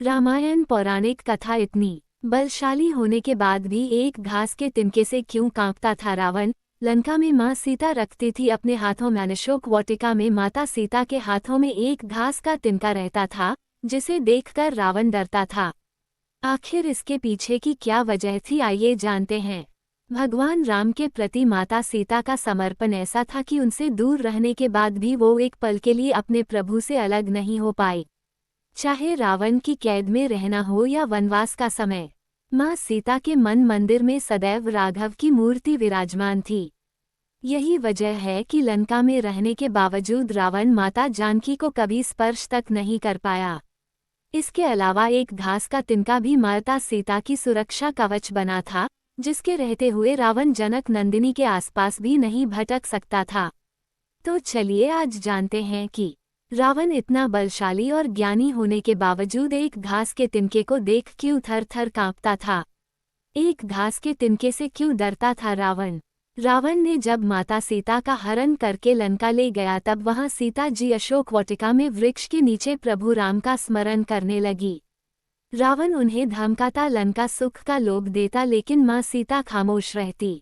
रामायण पौराणिक कथा इतनी बलशाली होने के बाद भी एक घास के तिनके से क्यों कांपता था रावण। लंका में माँ सीता रखती थी अपने हाथों में अशोक वाटिका में माता सीता के हाथों में एक घास का तिनका रहता था, जिसे देखकर रावण डरता था। आखिर इसके पीछे की क्या वजह थी, आइए जानते हैं। भगवान राम के प्रति माता सीता का समर्पण ऐसा था कि उनसे दूर रहने के बाद भी वो एक पल के लिए अपने प्रभु से अलग नहीं हो पाई। चाहे रावण की कैद में रहना हो या वनवास का समय, माँ सीता के मन मंदिर में सदैव राघव की मूर्ति विराजमान थी। यही वजह है कि लंका में रहने के बावजूद रावण माता जानकी को कभी स्पर्श तक नहीं कर पाया। इसके अलावा एक घास का तिनका भी माता सीता की सुरक्षा कवच बना था, जिसके रहते हुए रावण जनक नंदिनी के आसपास भी नहीं भटक सकता था। तो चलिए आज जानते हैं कि रावण इतना बलशाली और ज्ञानी होने के बावजूद एक घास के तिनके को देख क्यों थर थर कांपता था। एक घास के तिनके से क्यों डरता था रावण। रावण ने जब माता सीता का हरण करके लंका ले गया तब वहां सीता जी अशोक वाटिका में वृक्ष के नीचे प्रभु राम का स्मरण करने लगी। रावण उन्हें धमकाता, लंका सुख का लोभ देता, लेकिन माँ सीता खामोश रहती।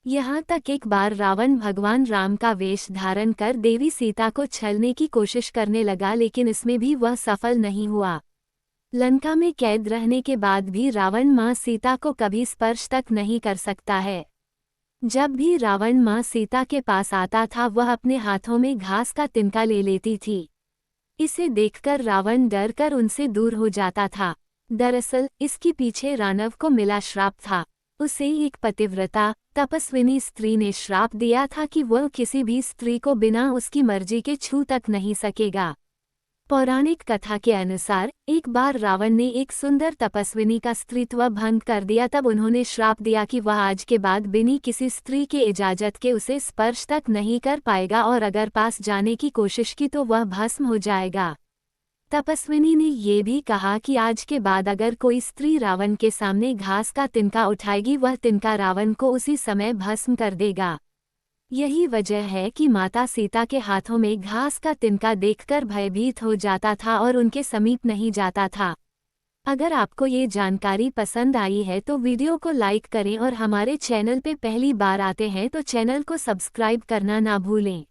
यहाँ तक एक बार रावण भगवान राम का वेश धारण कर देवी सीता को छलने की कोशिश करने लगा, लेकिन इसमें भी वह सफल नहीं हुआ। लंका में कैद रहने के बाद भी रावण माँ सीता को कभी स्पर्श तक नहीं कर सकता है। जब भी रावण माँ सीता के पास आता था वह अपने हाथों में घास का तिनका ले लेती थी। इसे देखकर रावण डर कर उनसे दूर हो जाता था। दरअसल इसके पीछे रावण को मिला श्राप था। उसे एक पतिव्रता तपस्विनी स्त्री ने श्राप दिया था कि वह किसी भी स्त्री को बिना उसकी मर्जी के छू तक नहीं सकेगा। पौराणिक कथा के अनुसार एक बार रावण ने एक सुंदर तपस्विनी का स्त्रीत्व भंग कर दिया। तब उन्होंने श्राप दिया कि वह आज के बाद बिना किसी स्त्री के इजाजत के उसे स्पर्श तक नहीं कर पाएगा और अगर पास जाने की कोशिश की तो वह भस्म हो जाएगा। तपस्विनी ने ये भी कहा कि आज के बाद अगर कोई स्त्री रावण के सामने घास का तिनका उठाएगी वह तिनका रावण को उसी समय भस्म कर देगा। यही वजह है कि माता सीता के हाथों में घास का तिनका देखकर भयभीत हो जाता था और उनके समीप नहीं जाता था। अगर आपको ये जानकारी पसंद आई है तो वीडियो को लाइक करें और हमारे चैनल पे पहली बार आते हैं तो चैनल को सब्सक्राइब करना ना भूलें।